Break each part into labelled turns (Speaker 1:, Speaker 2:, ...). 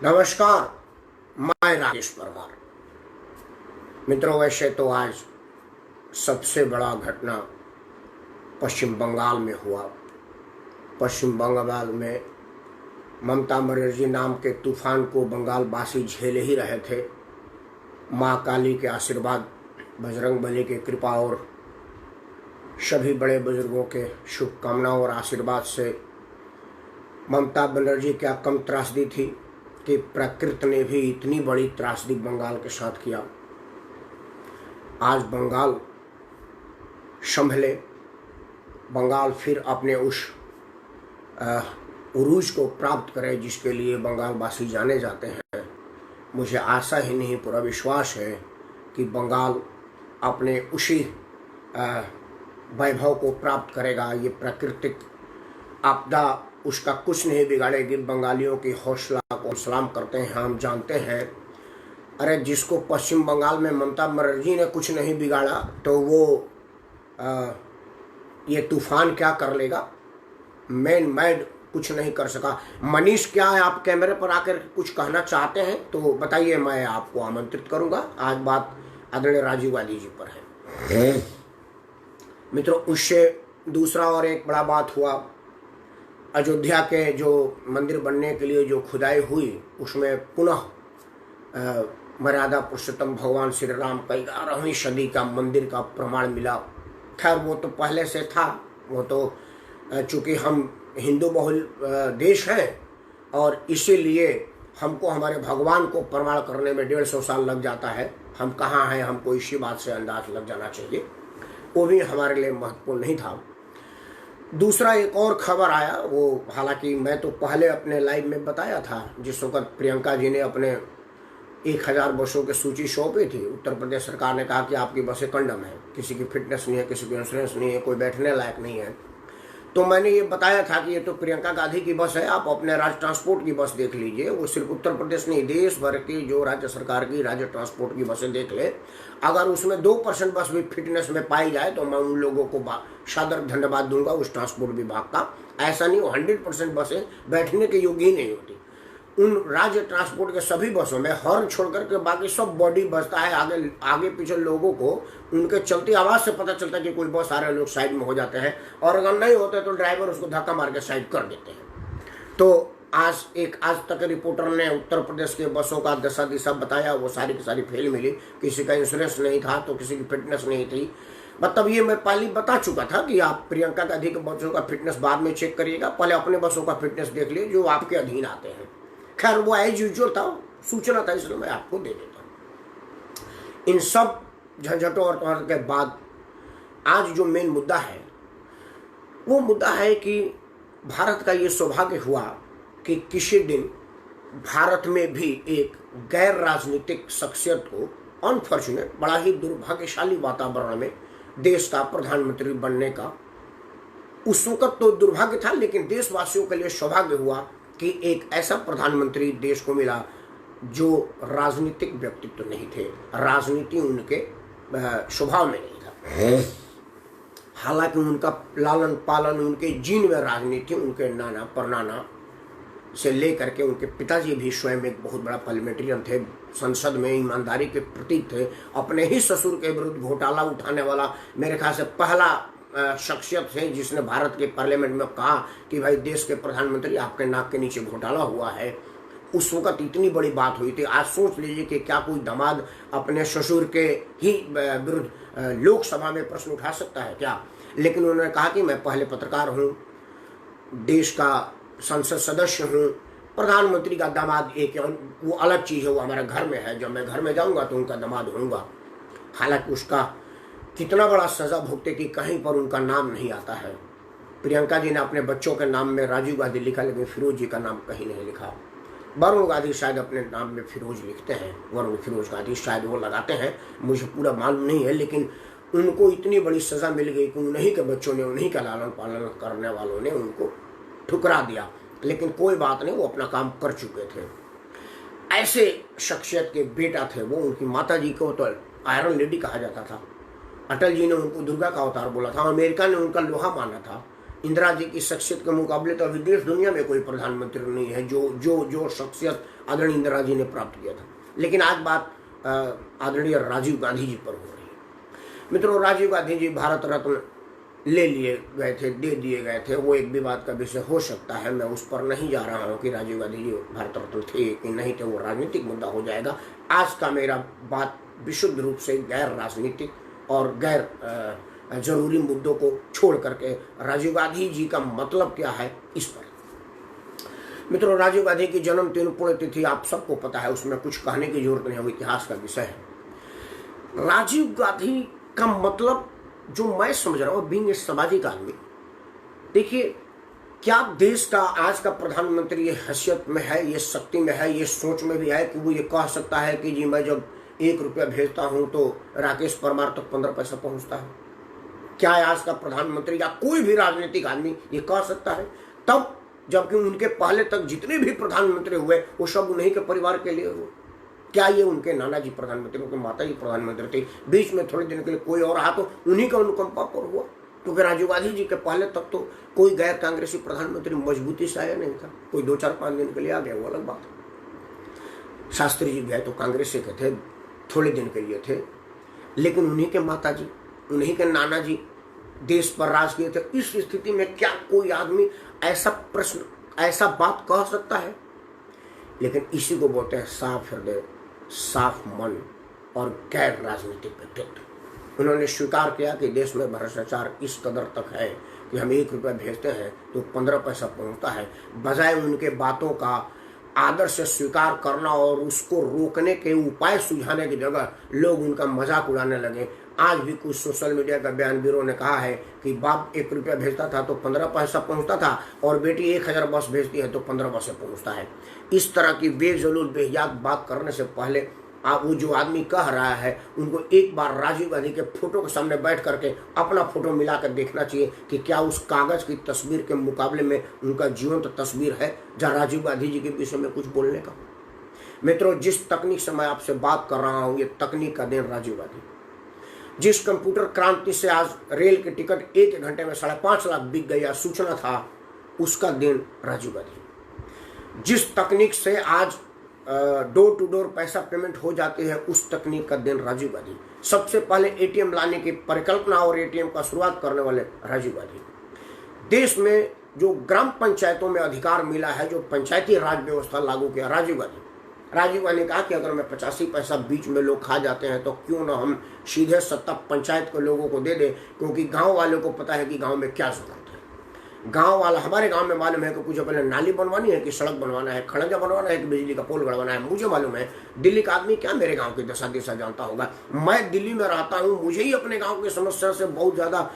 Speaker 1: नमस्कार। मैं राजेश परमार। मित्रों, वैसे तो आज सबसे बड़ा घटना पश्चिम बंगाल में हुआ। पश्चिम बंगाल में ममता बनर्जी नाम के तूफान को बंगाल वासी झेल ही रहे थे। माँ काली के आशीर्वाद, बजरंग बली की कृपा और सभी बड़े बुजुर्गों के शुभकामनाओं और आशीर्वाद से ममता बनर्जी क्या कम त्रासदी थी कि प्रकृति ने भी इतनी बड़ी त्रासदी बंगाल के साथ किया। आज बंगाल संभले, बंगाल फिर अपने उस उरूज को प्राप्त करे जिसके लिए बंगाल वासी जाने जाते हैं। मुझे आशा ही नहीं, पूरा विश्वास है कि बंगाल अपने उसी वैभव को प्राप्त करेगा। ये प्राकृतिक आपदा उसका कुछ नहीं बिगाड़ेगी। बंगालियों की हौसला को सलाम करते हैं। हम जानते हैं, अरे जिसको पश्चिम बंगाल में ममता बनर्जी ने कुछ नहीं बिगाड़ा तो वो ये तूफान क्या कर लेगा। मैड कुछ नहीं कर सका। मनीष, क्या है आप कैमरे पर आकर कुछ कहना चाहते हैं तो बताइए, मैं आपको आमंत्रित करूंगा। आज बात आदरणीय राजीव गांधी जी पर है। मित्रों, उससे दूसरा और एक बड़ा बात हुआ। अयोध्या के जो मंदिर बनने के लिए जो खुदाई हुई उसमें पुनः मर्यादा पुरुषोत्तम भगवान श्री राम का 11वीं सदी का मंदिर का प्रमाण मिला। खैर वो तो पहले से था, वो तो चूंकि हम हिंदू बहुल देश हैं और इसीलिए हमको हमारे भगवान को प्रमाण करने में 150 साल लग जाता है। हम कहाँ हैं हमको इसी बात से अंदाज लग जाना चाहिए। वो भी हमारे लिए महत्वपूर्ण नहीं था। दूसरा एक और खबर आया, वो हालांकि मैं तो पहले अपने लाइव में बताया था, जिस वक्त प्रियंका जी ने अपने 1000 बसों की सूची सौंपी थी। उत्तर प्रदेश सरकार ने कहा कि आपकी बसें कंडम है, किसी की फिटनेस नहीं है, किसी की इंश्योरेंस नहीं है, कोई बैठने लायक नहीं है। तो मैंने ये बताया था कि ये तो प्रियंका गांधी की बस है, आप अपने राज्य ट्रांसपोर्ट की बस देख लीजिए। वो सिर्फ उत्तर प्रदेश नहीं, देश भर की जो राज्य सरकार की राज्य ट्रांसपोर्ट की बसें देख ले। अगर उसमें 2% बस भी फिटनेस में पाई जाए तो मैं उन लोगों को सादर धन्यवाद दूंगा, उस ट्रांसपोर्ट विभाग का। ऐसा नहीं, 100% बसें बैठने के योग्य ही नहीं होती। उन राज्य ट्रांसपोर्ट के सभी बसों में हॉर्न छोड़कर के बाकी सब बॉडी बजता है। आगे पीछे लोगों को उनके चलती आवाज से पता चलता है कि कोई बस आ रहे, लोग साइड में हो जाते हैं, और अगर नहीं होते तो ड्राइवर उसको धक्का मार के साइड कर देते हैं। तो आज तक रिपोर्टर ने उत्तर प्रदेश के बसों का दशा दिशा बताया, वो सारी की सारी फेल मिली। किसी का इंश्योरेंस नहीं था तो किसी की फिटनेस नहीं थी। मतलब ये मैं पहले बता चुका था कि आप प्रियंका गांधी के बसों का फिटनेस बाद में चेक करिएगा, पहले अपने बसों का फिटनेस देख लीजिए जो आपके अधीन आते हैं। खैर वो एज यूजुअल था, सूचना था, इसलिए मैं आपको दे देता हूं। इन सब झंझटों और तौर के बाद आज जो मेन मुद्दा है वो मुद्दा है कि भारत का ये सौभाग्य हुआ कि किसी दिन भारत में भी एक गैर राजनीतिक शख्सियत को, अनफॉर्चुनेट, बड़ा ही दुर्भाग्यशाली वातावरण में देश का प्रधानमंत्री बनने का उस वक्त तो दुर्भाग्य था, लेकिन देशवासियों के लिए सौभाग्य हुआ कि एक ऐसा प्रधानमंत्री देश को मिला जो राजनीतिक व्यक्तित्व तो नहीं थे, राजनीति उनके स्वभाव में नहीं था। हालांकि उनका लालन पालन, उनके जीन में राजनीति, उनके नाना परनाना से लेकर के उनके पिताजी भी स्वयं एक बहुत बड़ा पार्लियामेंटेरियन थे, संसद में ईमानदारी के प्रतीक थे। अपने ही ससुर के विरुद्ध घोटाला उठाने वाला मेरे ख्याल से पहला शख्सियत है जिसने भारत के पार्लियामेंट में कहा कि भाई देश के प्रधानमंत्री आपके नाक के नीचे घोटाला हुआ है। उस वक्त इतनी बड़ी बात हुई थी। आज सोच लीजिए कि क्या कोई दामाद अपने ससुर के ही विरुद्ध लोकसभा में प्रश्न उठा सकता है क्या? लेकिन उन्होंने कहा कि मैं पहले पत्रकार हूँ, देश का संसद सदस्य हूँ, प्रधानमंत्री का दामाद एक वो अलग चीज़ है, वो हमारे घर में है, जब मैं घर में जाऊँगा तो उनका दामाद होऊंगा। हालांकि उसका कितना बड़ा सजा भुगते कि कहीं पर उनका नाम नहीं आता है। प्रियंका जी ने अपने बच्चों के नाम में राजीव गांधी लिखा, लेकिन फिरोज जी का नाम कहीं नहीं लिखा। वरुण गांधी शायद अपने नाम में फिरोज लिखते हैं, वरुण फिरोज गांधी शायद वो लगाते हैं, मुझे पूरा मालूम नहीं है। लेकिन उनको इतनी बड़ी सजा मिल गई कि उन्हीं के बच्चों ने, उन्हीं का लालन पालन करने वालों ने उनको ठुकरा दिया। लेकिन कोई बात नहीं, वो अपना काम कर चुके थे। ऐसे शख्सियत के बेटा थे वो। उनकी माता जी को तो आयरन लेडी कहा जाता था। अटल जी ने उनको दुर्गा का अवतार बोला था। अमेरिका ने उनका लोहा माना था। इंदिरा जी की शख्सियत के मुकाबले तो अभी देश दुनिया में कोई प्रधानमंत्री नहीं है जो जो जो शख्सियत आदरणीय इंदिरा जी ने प्राप्त किया था। लेकिन आज बात आदरणीय राजीव गांधी जी पर हो रही है। मित्रों, राजीव गांधी जी भारत रत्न ले लिए गए थे, दे दिए गए थे, वो एक विवाद का विषय हो सकता है। मैं उस पर नहीं जा रहा हूँ कि राजीव गांधी जी भारत रत्न थे कि नहीं थे, वो राजनीतिक मुद्दा हो जाएगा। आज का मेरा बात विशुद्ध रूप से गैर राजनीतिक और गैर जरूरी मुद्दों को छोड़ करके राजीव गांधी जी का मतलब क्या है इस पर। मित्रों, राजीव गांधी की जन्मदिन पुण्यतिथि आप सबको पता है, उसमें कुछ कहने की जरूरत नहीं है, वो इतिहास का विषय है। राजीव गांधी का मतलब जो मैं समझ रहा हूँ, बीइंग ए सामाजिक आदमी, देखिए क्या देश का आज का प्रधानमंत्री ये हैसियत में है, ये शक्ति में है, ये सोच में भी है कि वो ये कह सकता है कि जी मैं जब 1 रुपया भेजता हूँ तो राकेश परमार तक 15 पैसा पहुँचता है? क्या आज का प्रधानमंत्री या कोई भी राजनीतिक आदमी ये कह सकता है? तब जबकि उनके पहले तक जितने भी प्रधानमंत्री हुए वो सब उन्हीं के परिवार के लिए हुए। क्या ये उनके नाना जी प्रधानमंत्री, उनके माता जी प्रधानमंत्री थे, बीच में थोड़े दिन के लिए कोई और रहा तो उन्हीं का अनुकंपा पर हुआ? क्योंकि राजीव गांधी जी के पहले तक तो कोई गैर कांग्रेसी प्रधानमंत्री मजबूती से आया नहीं था। कोई 2-4-5 दिन के लिए आ गया, वो अलग बात है। शास्त्री जी गए तो कांग्रेस के थे, थोड़े दिन के लिए थे, लेकिन उन्हीं के माता जी, उन्हीं के नाना जी देश पर राज किए थे। इस स्थिति में क्या कोई आदमी ऐसा प्रश्न, ऐसा बात कह सकता है? लेकिन इसी को बोलते हैं साफ हृदय, साफ मन और गैर राजनीतिक व्यक्तित्व। उन्होंने स्वीकार किया कि देश में भ्रष्टाचार इस कदर तक है कि हम 1 रुपया भेजते हैं तो 15 पैसा पहुंचता है। बजाय उनके बातों का आदर से स्वीकार करना और उसको रोकने के उपाय सुझाने की जगह लोग उनका मजाक उड़ाने लगे। आज भी कुछ सोशल मीडिया का बयानवीरों ने कहा है कि बाप 1 रुपया भेजता था तो 15 पैसा पहुंचता था और बेटी 1000 बस भेजती है तो 15 पैसे पहुंचता है। इस तरह की बेजलूल बेहियात बात करने से पहले आप वो जो आदमी कह रहा है उनको एक बार राजीव गांधी के फोटो के सामने बैठ करके अपना फोटो मिलाकर देखना चाहिए कि क्या उस कागज की तस्वीर के मुकाबले में उनका जीवंत तस्वीर है जहाँ राजीव गांधी जी के विषय में कुछ बोलने का। मित्रों, जिस तकनीक से मैं आपसे बात कर रहा हूँ, ये तकनीक का देन राजीव गांधी। जिस कंप्यूटर क्रांति से आज रेल के टिकट 1 घंटे में 5.5 लाख बिक गया सूचना था, उसका देन राजीव गांधी। जिस तकनीक से आज डोर टू डोर पैसा पेमेंट हो जाती है, उस तकनीक का देन राजीव गांधी। सबसे पहले एटीएम लाने की परिकल्पना और एटीएम का शुरुआत करने वाले राजीव गांधी। देश में जो ग्राम पंचायतों में अधिकार मिला है, जो पंचायती राज व्यवस्था लागू किया, राजीव गांधी। राजीव गांधी ने कहा कि अगर मैं 85 पैसा बीच में लोग खा जाते हैं तो क्यों ना हम सीधे सत्ता पंचायत के लोगों को दे दें, क्योंकि गांव वालों को पता है कि गांव में क्या जरूरत है। गांव वाला, हमारे गांव में मालूम है कि कुछ पहले नाली बनवानी है कि सड़क बनवाना है, खड़ंजा बनवाना है कि बिजली का पोल गड़वाना है। मुझे मालूम है, दिल्ली का आदमी क्या मेरे गांव की दशा दिशा जानता होगा। मैं दिल्ली में रहता हूँ, मुझे ही अपने गांव की समस्या से बहुत ज़्यादा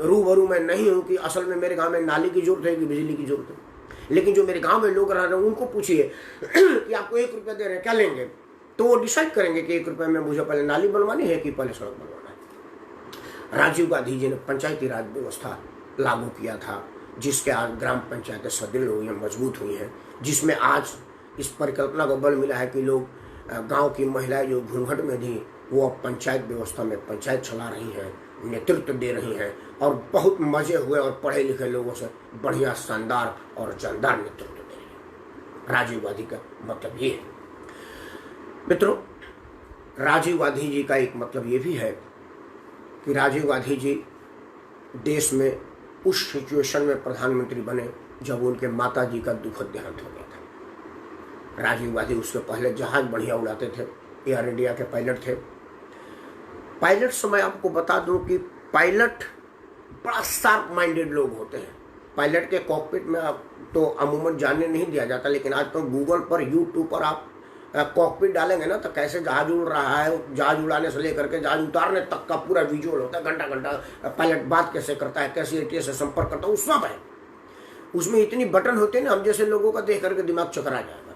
Speaker 1: रूबरू मैं नहीं हूँ कि असल में मेरे गाँव में नाली की जरूरत है कि बिजली की जरूरत है। लेकिन जो मेरे गांव में लोग रह रहे हैं उनको पूछिए कि आपको 1 रुपया दे रहे हैं, क्या लेंगे? तो वो डिसाइड करेंगे कि 1 रुपये में मुझे पहले नाली बनवानी है कि पहले सड़क बनवाना है। राजीव गांधी जी ने पंचायती राज व्यवस्था लागू किया था, जिसके आज ग्राम पंचायतें सुदृढ़ हुई हैं, मजबूत हुई हैं, जिसमें आज इस परिकल्पना को बल मिला है कि लोग, गांव की महिलाएं जो घूंघट में थी वो अब पंचायत व्यवस्था में पंचायत चला रही हैं, नेतृत्व दे रही हैं और बहुत मजे हुए और पढ़े लिखे लोगों से बढ़िया, शानदार और जानदार नेतृत्व दे रही है। राजीव गांधी का मतलब ये है। मित्रों, राजीव गांधी जी का एक मतलब ये भी है कि राजीव गांधी जी देश में उस सिचुएशन में प्रधानमंत्री बने जब उनके माता जी का दुखद देहांत हो गया था। राजीव गांधी उसके पहले जहाज बढ़िया उड़ाते थे, एयर इंडिया के पायलट थे। पायलट से मैं आपको बता दूं कि पायलट बड़ा शार्प माइंडेड लोग होते हैं। पायलट के कॉकपिट में आप तो अमूमन जानने नहीं दिया जाता, लेकिन आज तो गूगल पर, यूट्यूब पर आप कॉकपिट डालेंगे ना तो कैसे जहाज उड़ रहा है, जहाज उड़ाने से लेकर के जहाज उतारने तक का पूरा विजुअल होता है। घंटा घंटा पायलट बात कैसे करता है, कैसे एटीएस से संपर्क करता है, वो सब है। उसमें इतनी बटन होते हैं ना, हम जैसे लोगों का देख करके दिमाग चकरा जाएगा।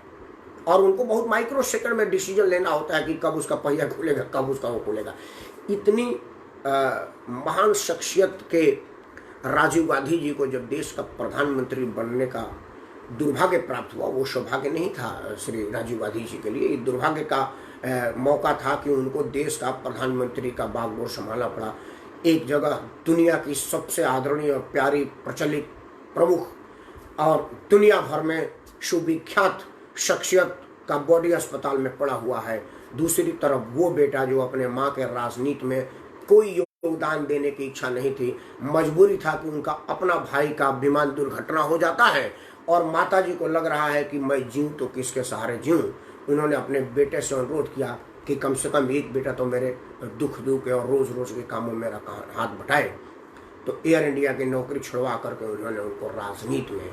Speaker 1: और उनको बहुत माइक्रो सेकंड में डिसीजन लेना होता है कि कब उसका पहिया खुलेगा, कब उसका वो खुलेगा। इतनी महान शख्सियत के राजीव गांधी जी को जब देश का प्रधानमंत्री बनने का दुर्भाग्य प्राप्त हुआ, वो सौभाग्य नहीं था श्री राजीव गांधी जी के लिए, दुर्भाग्य का मौका था कि उनको देश का प्रधानमंत्री का बागडोर संभालना पड़ा। एक जगह दुनिया की सबसे आदरणीय और प्यारी प्रचलित प्रमुख और दुनिया भर में सुविख्यात शख्सियत का बॉडी अस्पताल में पड़ा हुआ है, दूसरी तरफ वो बेटा जो अपने माँ के राजनीति में कोई योगदान देने की इच्छा नहीं थी, मजबूरी था कि उनका अपना भाई का विमान दुर्घटना हो जाता है और माताजी को लग रहा है कि मैं जीऊं तो किसके सहारे जीऊं। उन्होंने अपने बेटे से अनुरोध किया कि कम से कम एक बेटा तो मेरे दुख के और रोज रोज के कामों में मेरा हाथ बटाए। तो एयर इंडिया की नौकरी छुड़वा करके उन्होंने उनको राजनीति में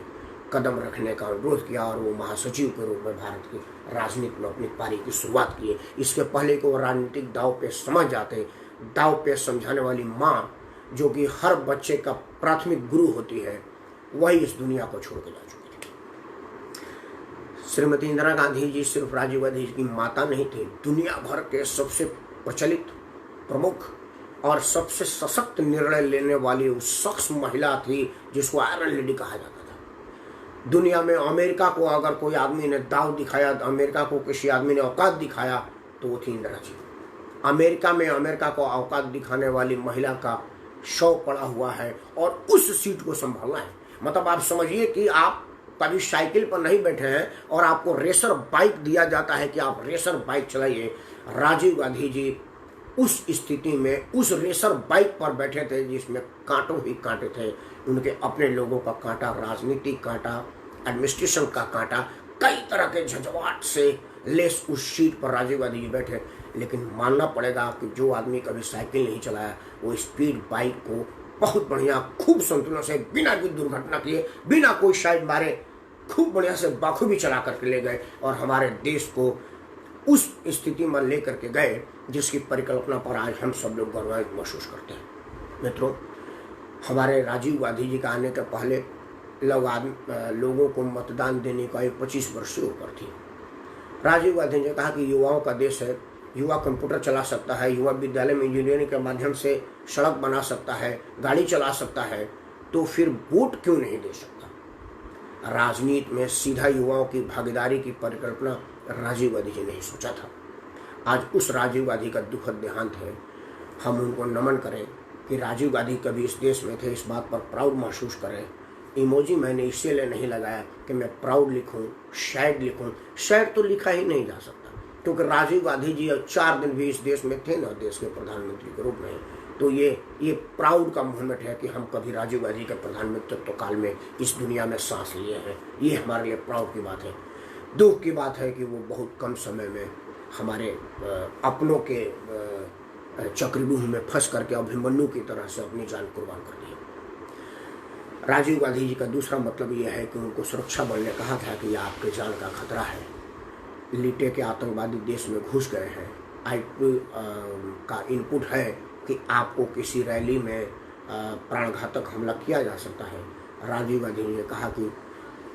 Speaker 1: कदम रखने का अनुरोध किया और वो महासचिव के रूप में भारत की राजनीति में अपनी पारी की शुरुआत की। इसके पहले को वो राजनीतिक दाव पे समझ जाते, दाव पे समझाने वाली माँ जो कि हर बच्चे का प्राथमिक गुरु होती है, वही इस दुनिया को छोड़ के जा चुकी थी। श्रीमती इंदिरा गांधी जी सिर्फ राजीव गांधी जी की माता नहीं थी, दुनिया भर के सबसे प्रचलित, प्रमुख और सबसे सशक्त निर्णय लेने वाली उस शख्स महिला थी जिसको आयरन लेडी कहा जाता था। दुनिया में अमेरिका को अगर कोई आदमी ने दाव दिखाया, अमेरिका को किसी आदमी ने औकात दिखाया तो वो थी इंदिरा जी। अमेरिका में अमेरिका को औकात दिखाने वाली महिला का शव पड़ा हुआ है और उस सीट को संभालना है। मतलब आप समझिए कि आप कभी साइकिल पर नहीं बैठे हैं और आपको रेसर बाइक दिया जाता है कि आप रेसर बाइक चलाइए। राजीव गांधी जी उस स्थिति में उस रेसर बाइक पर बैठे थे जिसमें कांटों ही कांटे थे, उनके अपने लोगों का कांटा, राजनीतिक कांटा, एडमिनिस्ट्रेशन का कांटा, कई तरह के झंझावात से लेस उस सीट पर राजीव गांधी जी बैठे। लेकिन मानना पड़ेगा कि जो आदमी कभी साइकिल नहीं चलाया वो स्पीड बाइक को बहुत बढ़िया खूब संतुलन से बिना कोई दुर्घटना किए, बिना कोई साइड मारे खूब बढ़िया से बाखूबी चला करके ले गए और हमारे देश को उस स्थिति में लेकर के गए जिसकी परिकल्पना पर आज हम सब लोग गौरवान्वित महसूस करते हैं। मित्रों, हमारे राजीव गांधी जी का आने के पहले लोगों को मतदान देने का 25 वर्ष से ऊपर थी। राजीव गांधी ने कहा कि युवाओं का देश है, युवा कंप्यूटर चला सकता है, युवा विद्यालय में इंजीनियरिंग के माध्यम से सड़क बना सकता है, गाड़ी चला सकता है, तो फिर वोट क्यों नहीं दे सकता। राजनीति में सीधा युवाओं की भागीदारी की परिकल्पना राजीव गांधी जी ने ही सोचा था। आज उस राजीव गांधी का दुखद देहांत है। हम उनको नमन करें कि राजीव गांधी कभी इस देश में थे, इस बात पर प्राउड महसूस करें। इमोजी मैंने इसीलिए नहीं लगाया कि मैं प्राउड लिखूं, सैड लिखूं। सैड तो लिखा ही नहीं जा सकता क्योंकि राजीव गांधी जी 4 दिन भी इस देश में थे ना, देश के प्रधानमंत्री के रूप में। तो ये प्राउड का मूवमेंट है कि हम कभी राजीव गांधी के प्रधानमंत्रित्व काल में इस दुनिया में सांस लिए हैं। ये हमारे लिए प्राउड की बात है। दुख की बात है कि वो बहुत कम समय में हमारे अपनों के चक्रव्यूह में फंस करके अभिमन्यु की तरह से अपनी जान कुर्बान कर दी। राजीव गांधी जी का दूसरा मतलब यह है कि उनको सुरक्षा बल ने कहा था कि यह आपके जान का खतरा है। लिटे के आतंकवादी देश में घुस गए हैं। आईपी का इनपुट है कि आपको किसी रैली में प्राणघातक हमला किया जा सकता है। राजीव गांधी ने कहा कि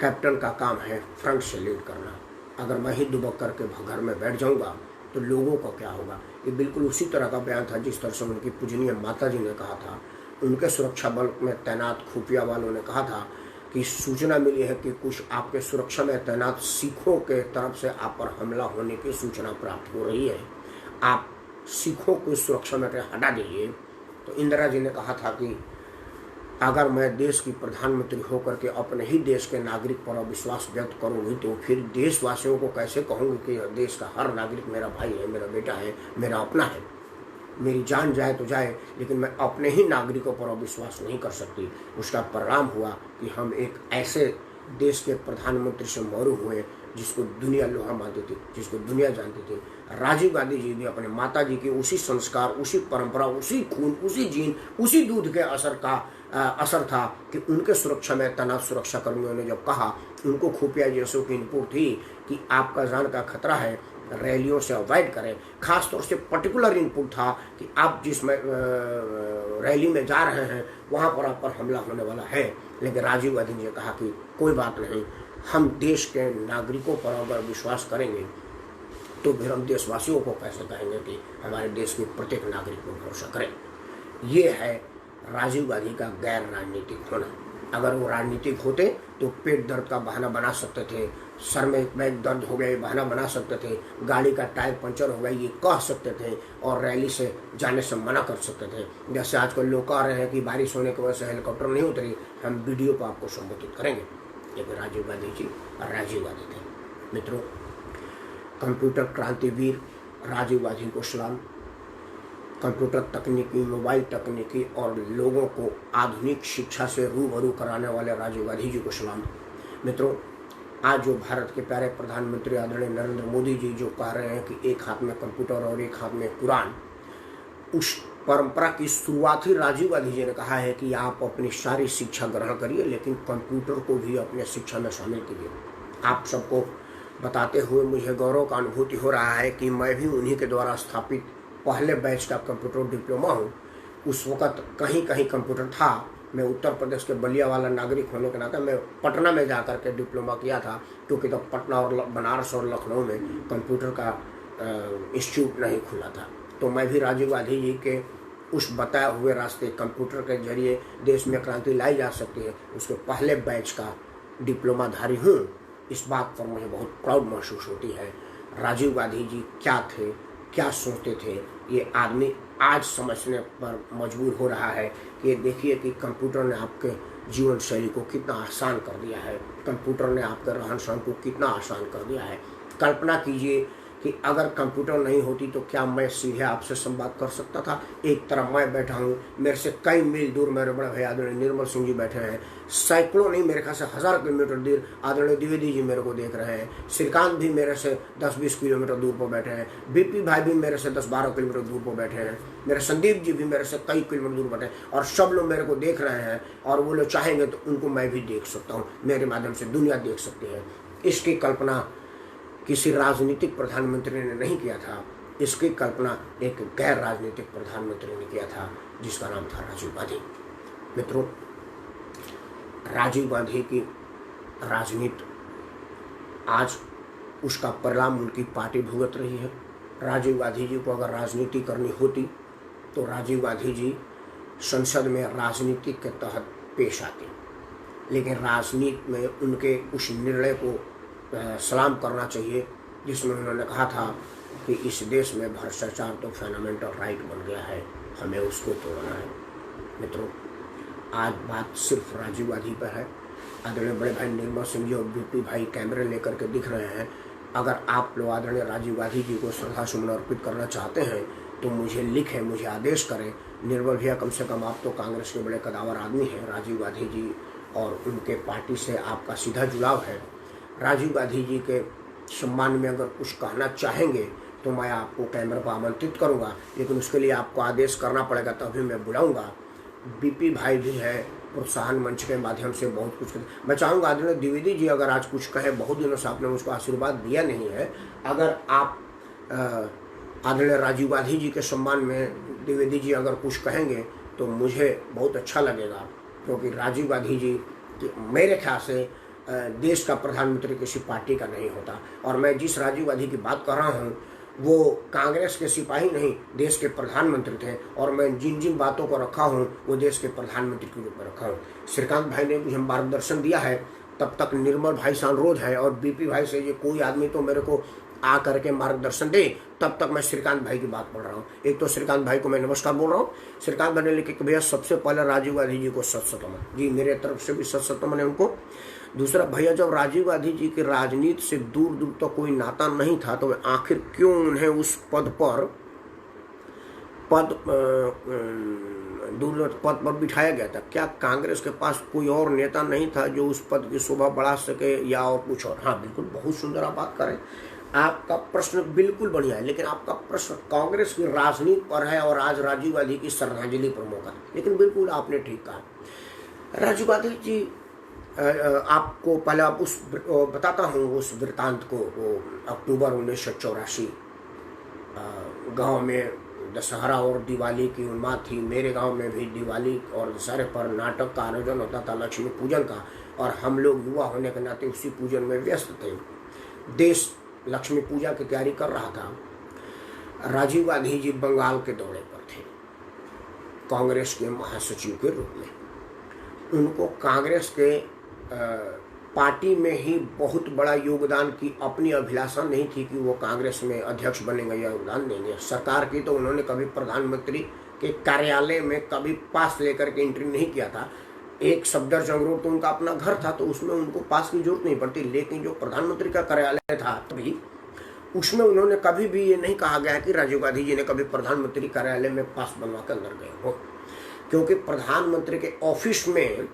Speaker 1: कैप्टन का काम है फ्रंट से लीड करना। अगर मैं ही दुबक करके घर में बैठ जाऊंगा तो लोगों का क्या होगा। ये बिल्कुल उसी तरह का बयान था जिस तरह से उनकी पूजनीय माता जी ने कहा था। उनके सुरक्षा बल में तैनात खुफिया वालों ने कहा था कि सूचना मिली है कि कुछ आपके सुरक्षा में तैनात सिखों के तरफ से आप पर हमला होने की सूचना प्राप्त हो रही है, आप सिखों को सुरक्षा में हटा दीजिए। तो इंदिरा जी ने कहा था कि अगर मैं देश की प्रधानमंत्री होकर के अपने ही देश के नागरिक पर अविश्वास व्यक्त करूंगी तो फिर देशवासियों को कैसे कहूँगी कि देश का हर नागरिक मेरा भाई है, मेरा बेटा है, मेरा अपना है। मेरी जान जाए तो जाए, लेकिन मैं अपने ही नागरिकों पर अविश्वास नहीं कर सकती। उसका परिणाम हुआ कि हम एक ऐसे देश के प्रधानमंत्री से मरूम हुए जिसको दुनिया लोहा मानती थी, जिसको दुनिया जानती थी। राजीव गांधी जी भी अपने माता जी के उसी संस्कार, उसी परंपरा, उसी खून, उसी जीन, उसी दूध के असर था कि उनके सुरक्षा में तैनात सुरक्षा कर्मियों ने जब कहा, उनको खुफिया एजेंसियों की इनपुट थी कि आपका जान का खतरा है, रैलियों से अवॉइड करें। खासतौर से पर्टिकुलर इनपुट था कि आप जिस रैली में जा रहे हैं वहाँ पर आप पर हमला होने वाला है। लेकिन राजीव गांधी ने कहा कि कोई बात नहीं, हम देश के नागरिकों पर अगर विश्वास करेंगे तो फिर हम देशवासियों को कैसे कहेंगे कि हमारे देश के प्रत्येक नागरिक को भरोसा करें। ये है राजीव गांधी का गैर राजनीतिक होना। अगर वो राजनीतिक होते तो पेट दर्द का बहाना बना सकते थे, सर में बैग दर्द हो गया ये बहाना बना सकते थे, गाड़ी का टायर पंचर हो गया ये कह सकते थे, और रैली से जाने से मना कर सकते थे। जैसे आजकल लोग कह रहे हैं कि बारिश होने की वजह से हेलीकॉप्टर नहीं उतरी, हम वीडियो पर आपको संबोधित करेंगे। लेकिन राजीव गांधी जी राजीव गांधी थे। मित्रों, कंप्यूटर क्रांतिवीर राजीव गांधी को सलाम। कंप्यूटर तकनीकी, मोबाइल तकनीकी और लोगों को आधुनिक शिक्षा से रूबरू कराने वाले राजीव गांधी जी को सलाम। मित्रों, आज जो भारत के प्यारे प्रधानमंत्री आदरणीय नरेंद्र मोदी जी जो कह रहे हैं कि एक हाथ में कंप्यूटर और एक हाथ में कुरान, उस परंपरा की शुरुआत ही राजीव गांधी जी ने कहा है कि आप अपनी सारी शिक्षा ग्रहण करिए, लेकिन कंप्यूटर को भी अपने शिक्षा में शामिल कीजिए। आप सबको बताते हुए मुझे गौरव का अनुभूति हो रहा है कि मैं भी उन्हीं के द्वारा स्थापित पहले बैच का कंप्यूटर डिप्लोमा हूँ। उस वक़्त कहीं कहीं कंप्यूटर था। मैं उत्तर प्रदेश के बलिया वाला नागरिक होने के नाते मैं पटना में जा कर के डिप्लोमा किया था, क्योंकि तब पटना और बनारस और लखनऊ में कंप्यूटर का इंस्टीट्यूट नहीं खुला था। तो मैं भी राजीव गांधी जी के उस बताए हुए रास्ते कंप्यूटर के जरिए देश में क्रांति लाई जा सकती है, उसके पहले बैच का डिप्लोमाधारी हूँ। इस बात पर मुझे बहुत प्राउड महसूस होती है। राजीव गांधी जी क्या थे, क्या सोचते थे, ये आदमी आज समझने पर मजबूर हो रहा है कि देखिए कि कंप्यूटर ने आपके जीवन शैली को कितना आसान कर दिया है, कंप्यूटर ने आपके रहन सहन को कितना आसान कर दिया है। कल्पना कीजिए कि अगर कंप्यूटर नहीं होती तो क्या मैं सीधे आपसे संवाद कर सकता था। एक तरफ मैं बैठा हूँ, मेरे से कई मील दूर मेरे बड़े भाई आदरणीय निर्मल सिंह जी बैठे हैं, सैकड़ों नहीं मेरे ख्याल से 1000 किलोमीटर दूर आदरणीय द्विवेदी जी मेरे को देख रहे हैं, श्रीकांत भी मेरे से 10-20 किलोमीटर दूर पर बैठे हैं, बीपी भाई भी मेरे से 10-12 किलोमीटर दूर पर बैठे हैं, मेरे संदीप जी भी मेरे से कई किलोमीटर दूर बैठे हैं, और सब लोग मेरे को देख रहे हैं, और वो लोग चाहेंगे तो उनको मैं भी देख सकता हूँ, मेरे माध्यम से दुनिया देख सकती है। इसकी कल्पना किसी राजनीतिक प्रधानमंत्री ने नहीं किया था, इसकी कल्पना एक गैर राजनीतिक प्रधानमंत्री ने किया था, जिसका नाम था राजीव गांधी। मित्रों, राजीव गांधी की राजनीति आज उसका परिणाम उनकी पार्टी भुगत रही है। राजीव गांधी जी को अगर राजनीति करनी होती तो राजीव गांधी जी संसद में राजनीति के तहत पेश आते, लेकिन राजनीति में उनके उस निर्णय को सलाम करना चाहिए जिसमें उन्होंने कहा था कि इस देश में भ्रष्टाचार तो फंडामेंटल राइट बन गया है, हमें उसको तोड़ना है। मित्रों, आज बात सिर्फ राजीव गांधी पर है। आदरणीय बड़े भाई निर्मल सिंह जी और बीपी भाई कैमरे लेकर के दिख रहे हैं। अगर आप लोग आदरणीय राजीव गांधी जी को श्रद्धा सुमन अर्पित करना चाहते हैं तो मुझे लिखें, मुझे आदेश करें। निर्मल भैया, कम से कम आप तो कांग्रेस के बड़े कदावर आदमी हैं, राजीव गांधी जी और उनके पार्टी से आपका सीधा जुड़ाव है। राजीव गांधी जी के सम्मान में अगर कुछ कहना चाहेंगे तो मैं आपको कैमरे पर आमंत्रित करूंगा, लेकिन उसके लिए आपको आदेश करना पड़ेगा, तभी मैं बुलाऊंगा। बीपी भाई भी है, प्रोत्साहन मंच के माध्यम से बहुत कुछ मैं चाहूँगा। आदरणीय द्विवेदी जी अगर आज कुछ कहें, बहुत दिनों से आपने मुझको आशीर्वाद दिया नहीं है, अगर आप आदरणीय राजीव गांधी जी के सम्मान में द्विवेदी जी अगर कुछ कहेंगे तो मुझे बहुत अच्छा लगेगा, क्योंकि राजीव गांधी जी मेरे ख्याल से देश का प्रधानमंत्री किसी पार्टी का नहीं होता, और मैं जिस राजीव गांधी की बात कर रहा हूँ वो कांग्रेस के सिपाही नहीं, देश के प्रधानमंत्री थे, और मैं जिन जिन बातों को रखा हूँ वो देश के प्रधानमंत्री के रूप में रखा हूँ। श्रीकांत भाई ने मुझे मार्गदर्शन दिया है, तब तक निर्मल भाई से अनुरोध है, और बीपी भाई से ये कोई आदमी तो मेरे को आ करके मार्गदर्शन दे, तब तक मैं श्रीकांत भाई की बात पढ़ रहा हूँ। एक तो श्रीकांत भाई को मैं नमस्कार बोल रहा हूँ। श्रीकांत भाई ने लिखे कि भैया सबसे पहले राजीव गांधी जी को सत जी, मेरे तरफ से भी सत है उनको। दूसरा, भैया जब राजीव गांधी जी की राजनीति से दूर दूर तक कोई नाता नहीं था तो आखिर क्यों उन्हें उस पद पर बिठाया गया था? क्या कांग्रेस के पास कोई और नेता नहीं था जो उस पद की शोभा बढ़ा सके, या और कुछ और? हाँ बिल्कुल, बहुत सुंदर आप बात करें, आपका प्रश्न बिल्कुल बढ़िया है, लेकिन आपका प्रश्न कांग्रेस की राजनीति पर है और आज राजीव गांधी की श्रद्धांजलि पर मौका है। लेकिन बिल्कुल आपने ठीक कहा। राजीव गांधी जी, आपको पहले आप उस बताता हूँ उस वृत्तांत को। वो अक्टूबर 1984 गांव में दशहरा और दिवाली की उन्माद थी। मेरे गांव में भी दिवाली और दशहरे पर नाटक का आयोजन होता था, लक्ष्मी पूजन का, और हम लोग युवा होने के नाते उसी पूजन में व्यस्त थे। देश लक्ष्मी पूजा की तैयारी कर रहा था। राजीव गांधी जी बंगाल के दौरे पर थे, कांग्रेस के महासचिव के रूप में। उनको कांग्रेस के पार्टी में ही बहुत बड़ा योगदान की अपनी अभिलाषा नहीं थी कि वो कांग्रेस में अध्यक्ष बनेंगे या योगदान देंगे। सरकार की तो उन्होंने कभी प्रधानमंत्री के कार्यालय में कभी पास लेकर के एंट्री नहीं किया था। एक सफदरजंग रोड तो उनका अपना घर था, तो उसमें उनको पास की जरूरत नहीं पड़ती। लेकिन जो प्रधानमंत्री का कार्यालय था तभी उसमें उन्होंने कभी भी ये नहीं कहा गया कि राजीव गांधी जी ने कभी प्रधानमंत्री कार्यालय में पास बनवा कर अंदर गए हो, क्योंकि प्रधानमंत्री के ऑफिस में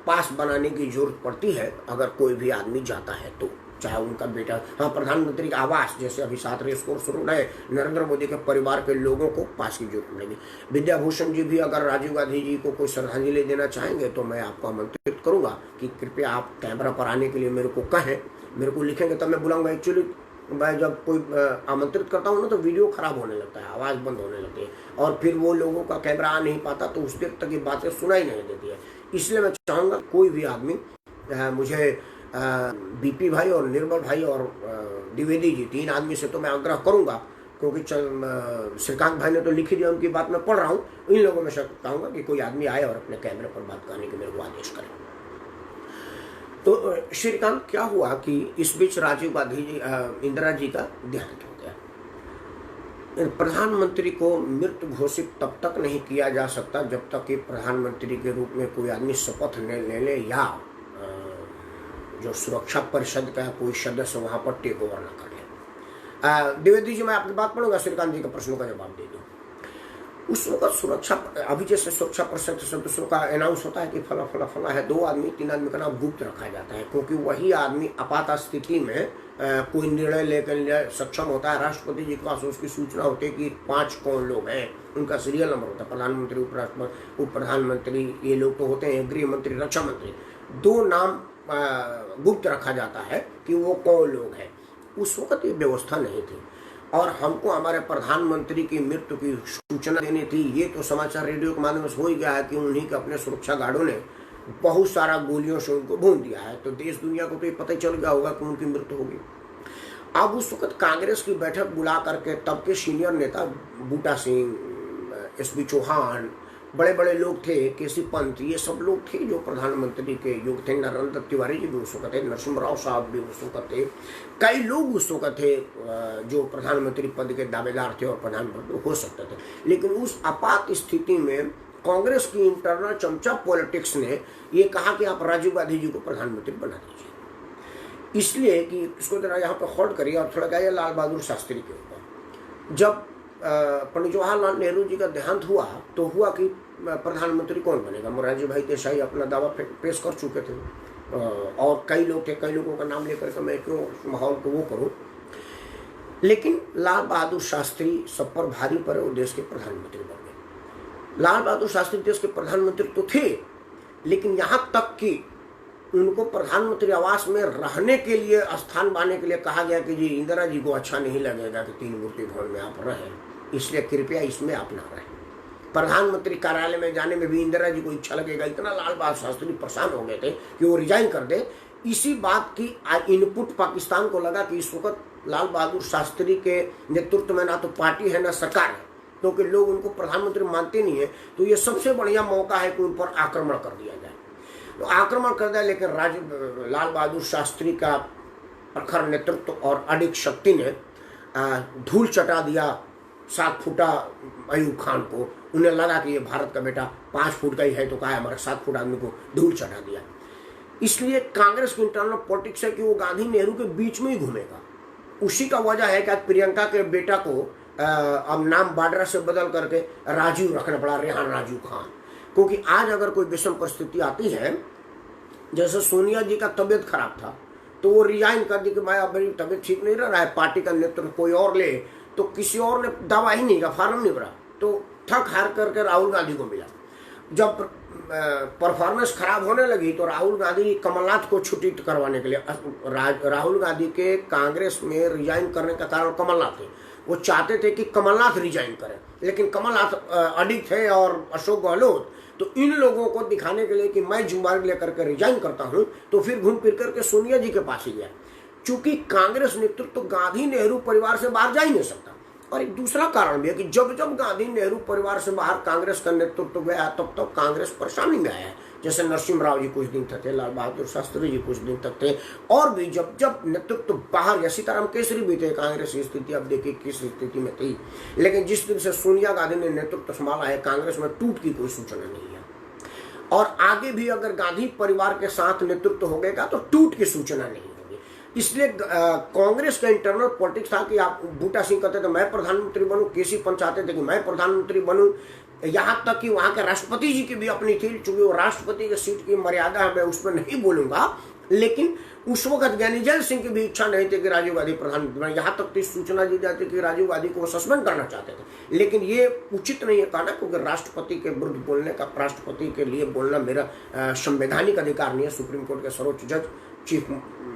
Speaker 1: पास बनाने की जरूरत पड़ती है अगर कोई भी आदमी जाता है तो, चाहे उनका बेटा। हाँ, प्रधानमंत्री का आवास जैसे अभी 7 रेस कोर्स रोड है, नरेंद्र मोदी के परिवार के लोगों को पास की जरूरत पड़ेगी। विद्याभूषण जी भी अगर राजीव गांधी जी को कोई श्रद्धांजलि देना चाहेंगे तो मैं आपको आमंत्रित करूंगा कि कृपया आप कैमरा पर आने के लिए मेरे को कहें, मेरे को लिखेंगे तब मैं बुलाऊंगा। एक्चुअली मैं जब कोई आमंत्रित करता हूँ ना तो वीडियो खराब होने लगता है, आवाज़ बंद होने लगती है और फिर वो लोगों का कैमरा आ नहीं पाता, तो उस देर तक ये बातें सुनाई नहीं देती है। इसलिए मैं चाहूँगा कोई भी आदमी मुझे बीपी भाई और निर्मल भाई और द्विवेदी जी, 3 आदमी से तो मैं आग्रह करूँगा, क्योंकि श्रीकांत भाई ने तो लिखी दिया, उनकी बात मैं पढ़ रहा हूँ। इन लोगों में चाहूँगा कि कोई आदमी आए और अपने कैमरे पर बात करने के मेरे को आदेश करे। तो श्रीकांत, क्या हुआ कि इस बीच राजीव गांधी जी, इंदिरा जी का देहांत हो गया। प्रधानमंत्री को मृत घोषित तब तक नहीं किया जा सकता जब तक कि प्रधानमंत्री के रूप में कोई आदमी शपथ ले ले या जो सुरक्षा परिषद का कोई सदस्य वहां पर टेक ओवर न कर ले। द्विवेदी जी, मैं आपकी बात पढ़ूंगा, श्रीकांत जी के प्रश्नों का जवाब दे दूं। उस वक्त सुरक्षा, अभी जैसे सुरक्षा परिषद सदस्यों का अनाउंस होता है कि फला फला फला है, 2 आदमी 3 आदमी का नाम गुप्त रखा जाता है, क्योंकि वही आदमी आपात स्थिति में कोई निर्णय लेकर सक्षम होता है। राष्ट्रपति जी के पास उसकी सूचना होती है कि 5 कौन लोग हैं, उनका सीरियल नंबर होता है, प्रधानमंत्री, उपराष्ट्रपति, उप प्रधानमंत्री, ये लोग तो होते हैं, गृह मंत्री, रक्षा मंत्री। 2 नाम गुप्त रखा जाता है कि वो कौन लोग हैं। उस वक्त ये व्यवस्था नहीं थी और हमको हमारे प्रधानमंत्री की मृत्यु की सूचना देनी थी। ये तो समाचार रेडियो के माध्यम से हो ही गया है कि उन्हीं के अपने सुरक्षा गार्डों ने बहुत सारा गोलियों से उनको भून दिया है, तो देश दुनिया को तो ये पता ही चल गया होगा कि उनकी मृत्यु होगी। अब उस वक्त कांग्रेस की बैठक बुला करके तब के सीनियर नेता बूटा सिंह, एसबी चौहान, बड़े बड़े लोग थे, केसी पंत, ये सब लोग थे जो प्रधानमंत्री के योग थे। नरेंद्र तिवारी जी भी उस वक्त थे, नरसिम्हा साहब भी उस वक्त थे, कई लोग उस वक्त थे जो प्रधानमंत्री पद के दावेदार थे और प्रधानमंत्री हो सकते थे। लेकिन उस आपात स्थिति में कांग्रेस की इंटरनल चमचा पॉलिटिक्स ने ये कहा कि आप राजीव गांधी जी को प्रधानमंत्री बना दीजिए, इसलिए कि इसको जरा यहाँ पर होल्ड करिए और थोड़ा गया लाल बहादुर शास्त्री के ऊपर। जब पंडित जवाहरलाल नेहरू जी का देहांत हुआ तो हुआ कि प्रधानमंत्री कौन बनेगा। मोरारजी भाई देसाई अपना दावा पेश कर चुके थे और कई लोग थे, कई लोगों का नाम लेकर के मैं क्यों माहौल को वो करूं। लेकिन लाल बहादुर शास्त्री सब पर भारी पड़े, वो देश के प्रधानमंत्री बन गए। लाल बहादुर शास्त्री देश के प्रधानमंत्री तो थे, लेकिन यहाँ तक कि उनको प्रधानमंत्री आवास में रहने के लिए, स्थान पाने के लिए कहा गया कि जी इंदिरा जी को अच्छा नहीं लगेगा कि 3 मूर्ति भवन में आप रहें, इसलिए कृपया इसमें आप ना रहें। प्रधानमंत्री कार्यालय में जाने में भी इंदिरा जी को इच्छा लगेगा, इतना लाल बहादुर शास्त्री परेशान हो गए थे कि वो रिजाइन कर दे। इसी बात की इनपुट पाकिस्तान को लगा कि इस वक्त लाल बहादुर शास्त्री के नेतृत्व में ना तो पार्टी है ना सरकार है, क्योंकि लोग उनको प्रधानमंत्री मानते नहीं है, तो ये सबसे बढ़िया मौका है कि उन पर आक्रमण कर दिया जाए। तो आक्रमण कर दिया, लेकिन लाल बहादुर शास्त्री का प्रखर नेतृत्व और अडिग शक्ति ने धूल चटा दिया 7 फुटा अयूब खान को। उन्हें लगा कि ये भारत का बेटा 5 फुट का ही है, तो कहा हमारे 7 फुट आदमी को धूल चटा दिया। इसलिए कांग्रेस की इंटरनल पॉलिटिक्स है कि वो गांधी नेहरू के बीच में ही घूमेगा। उसी का वजह है कि आज प्रियंका के बेटा को अब नाम बाड्रा से बदल करके राजीव रखना पड़ा, रेहान राजीव खान, क्योंकि आज अगर कोई विषम परिस्थिति आती है, जैसे सोनिया जी का तबीयत खराब था तो वो रिजाइन कर दी कि मैं अब मेरी तबीयत ठीक नहीं रह रहा है, पार्टी का नेतृत्व कोई और ले, तो किसी और ने दावा ही नहीं का फॉर्म नहीं भरा, तो थक हार करके राहुल गांधी को मिला। जब परफॉर्मेंस खराब होने लगी तो राहुल गांधी कमलनाथ को छुट्टी करवाने के लिए, राहुल गांधी के कांग्रेस में रिजाइन करने का कारण कमलनाथ थे। वो चाहते थे कि कमलनाथ रिजाइन करें, लेकिन कमलनाथ अडिग थे और अशोक गहलोत, तो इन लोगों को दिखाने के लिए कि मैं जिम्मेदारी लेकर के रिजाइन करता हूं, तो फिर घूम फिर करके सोनिया जी के पास ही गया। चूंकि कांग्रेस नेतृत्व गांधी नेहरू परिवार से बाहर जा ही नहीं सकता। और एक दूसरा कारण भी है कि जब जब गांधी नेहरू परिवार से बाहर कांग्रेस का नेतृत्व गया तब तब कांग्रेस परेशानी में आया है, जैसे नरसिम्हा जी कुछ दिन तक थे, लाल बहादुर शास्त्री जी कुछ दिन तक थे, और भी जब जब नेतृत्व बाहर, या सीताराम केसरी भी थे, कांग्रेस की स्थिति अब देखिए किस स्थिति में थी। लेकिन जिस दिन से सोनिया गांधी ने नेतृत्व संभाला है, कांग्रेस में टूट की कोई सूचना नहीं है, और आगे भी अगर गांधी परिवार के साथ नेतृत्व हो गएगा तो टूट की सूचना नहीं होगी। इसलिए कांग्रेस का इंटरनल पॉलिटिक्स था कि आप, बूटा सिंह कहते थे मैं प्रधानमंत्री बनूं, केसी पंत चाहते थे कि मैं प्रधानमंत्री बनूं, यहां तक कि वहां के राष्ट्रपति जी की भी अपनी थी, चूंकि वो राष्ट्रपति की सीट की मर्यादा है, मैं उस पर नहीं बोलूंगा, लेकिन उस वक्त ज्ञानीजैल सिंह की भी इच्छा नहीं थी कि राजीव गांधी प्रधानमंत्री बने। यहाँ तक तो सूचना दी जाती कि राजीव गांधी को सस्पेंड करना चाहते थे, लेकिन ये उचित नहीं है कहना, क्योंकि राष्ट्रपति के विरुद्ध बोलने का, राष्ट्रपति के लिए बोलना मेरा संवैधानिक अधिकार नहीं है। सुप्रीम कोर्ट के सर्वोच्च जज, चीफ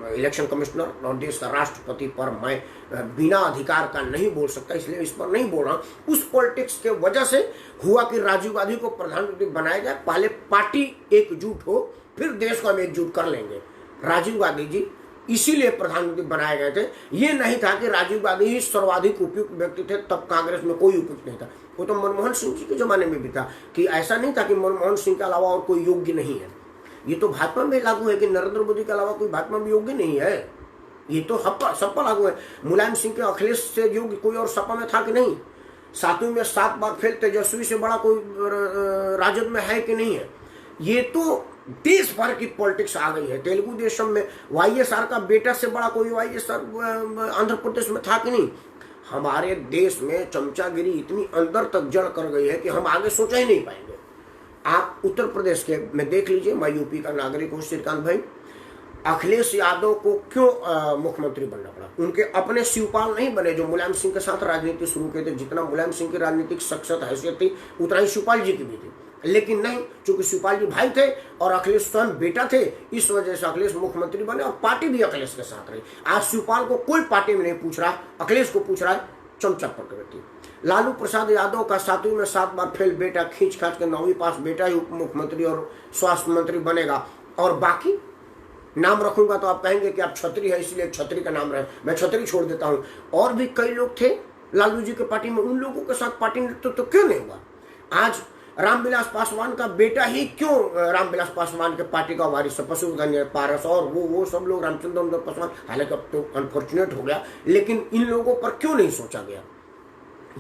Speaker 1: इलेक्शन कमिश्नर और देश का राष्ट्रपति पर मैं बिना अधिकार का नहीं बोल सकता, इसलिए इस पर नहीं बोल रहा हूं। उस पॉलिटिक्स के वजह से हुआ कि राजीव गांधी को प्रधानमंत्री बनाया जाए, पहले पार्टी एकजुट हो, फिर देश को हम एकजुट कर लेंगे। राजीव गांधी जी इसीलिए प्रधानमंत्री बनाए गए थे, ये नहीं था कि राजीव गांधी ही सर्वाधिक उपयुक्त व्यक्ति थे, तब कांग्रेस में कोई उपयुक्त नहीं था। वो तो मनमोहन सिंह जी के जमाने में भी था कि ऐसा नहीं था कि मनमोहन सिंह के अलावा और कोई योग्य नहीं है। ये तो भाजपा में लागू है कि नरेंद्र मोदी के अलावा कोई भाजपा में योग्य नहीं है, ये तो सब पर लागू है। मुलायम सिंह के अखिलेश से योग्य कोई और सपा में था कि नहीं? 7वीं में 7 बार फेल तेजस्वी से बड़ा कोई राजद में है कि नहीं है? ये तो देश भर की पॉलिटिक्स आ गई है। तेलुगु देशम में वाईएसआर का बेटा से बड़ा कोई वाईएसआर आंध्र प्रदेश में था कि नहीं? हमारे देश में चमचागिरी इतनी अंदर तक जड़ कर गई है कि हम आगे सोचा ही नहीं पाएंगे। आप उत्तर प्रदेश के में देख लीजिए, मैं यूपी का नागरिक हूँ श्रीकांत भाई, अखिलेश यादव को क्यों मुख्यमंत्री बनना पड़ा? उनके अपने शिवपाल नहीं बने जो मुलायम सिंह के साथ राजनीति शुरू किए थे। जितना मुलायम सिंह की राजनीतिक शख्सियत हैसियत थी, उतना ही शिवपाल जी की भी थी, लेकिन नहीं, चूंकि शिवपाल जी भाई थे और अखिलेश स्वयं बेटा थे, इस वजह से अखिलेश मुख्यमंत्री बने और पार्टी भी अखिलेश के साथ रही। आज शिवपाल को कोई पार्टी में नहीं पूछ रहा, अखिलेश को पूछ रहा है चमचा प्रकृति। लालू प्रसाद यादव का 7वीं में 7 बार फेल बेटा खींच खाच के 9वीं पास बेटा ही उप मुख्यमंत्री और स्वास्थ्य मंत्री बनेगा, और बाकी नाम रखूंगा तो आप कहेंगे कि आप छतरी है इसलिए छतरी का नाम रहे, मैं छतरी छोड़ देता हूं। और भी कई लोग थे लालू जी के पार्टी में, उन लोगों के साथ पार्टी नेतृत्व तो क्यों नहीं हुआ? आज रामविलास पासवान का बेटा ही क्यों रामविलास पासवान के पार्टी का वारिस, पशुधन पारस और वो सब लोग, रामचंद्र पासवान, हालांकि अब तो अनफॉर्चुनेट हो गया, लेकिन इन लोगों पर क्यों नहीं सोचा गया?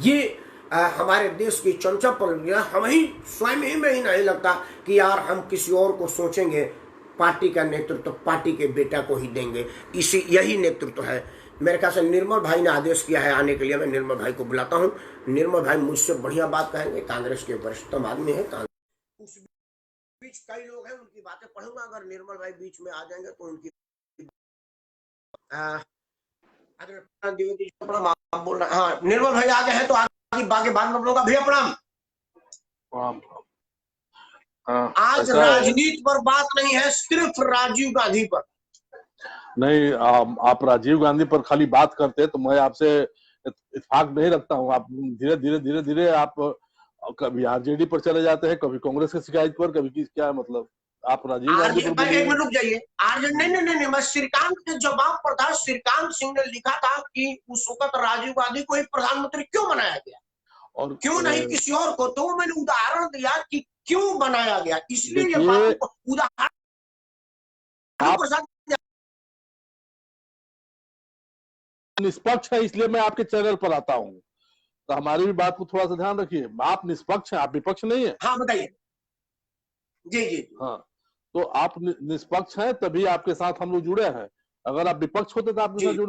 Speaker 1: ये हमारे देश की चमचा पर गया। हम ही स्वयं ही में ही नहीं लगता कि यार हम किसी और को सोचेंगे, पार्टी का नेतृत्व पार्टी के बेटा को ही देंगे, यही नेतृत्व है। मेरे ख्याल से निर्मल भाई ने आदेश किया है आने के लिए, मैं निर्मल भाई को बुलाता हूं। निर्मल भाई मुझसे बढ़िया बात कहेंगे, कांग्रेस के वरिष्ठतम आदमी है। उस बीच कई लोग हैं, उनकी बातें पढ़ूंगा, अगर निर्मल भाई बीच में आ जाएंगे तो उनकी द्विवेदी बोल रहे हैं। हाँ, निर्मल भाई आ गए हैं तो बाकी बाद में बोलूंगा। भैया प्रणाम। आज राजनीति पर बात नहीं है, सिर्फ राजीव गांधी पर।
Speaker 2: नहीं, आप राजीव गांधी पर खाली बात करते हैं तो मैं आपसे इत्तेफाक नहीं रखता हूं। आप धीरे धीरे आप कभी आरजेडी पर चले जाते हैं, कभी कांग्रेस की शिकायत पर, कभी क्या मतलब आप राजीव गांधी पर।
Speaker 1: एक मिनट रुक जाइए। आरजेडी नहीं, मैं श्रीकांत के जवाब पर था। श्रीकांत सिंह ने लिखा था कि उस वक्त राजीव गांधी को ही प्रधानमंत्री क्यों बनाया गया और क्यों नहीं किसी और को, तो मैंने उदाहरण दिया कि क्यों बनाया गया, इसलिए ये बात उदाहरण
Speaker 2: निष्पक्ष है, इसलिए मैं आपके चैनल पर आता हूँ, तो हमारी भी बात को थोड़ा सा ध्यान रखिए। आप निष्पक्ष हैं, आप विपक्ष नहीं है।
Speaker 1: हाँ बताइए। जी जी।
Speaker 2: हाँ, तो आप निष्पक्ष हैं तभी आपके साथ हम लोग जुड़े हैं। अगर आप विपक्ष होते तो आपके साथ जुड़े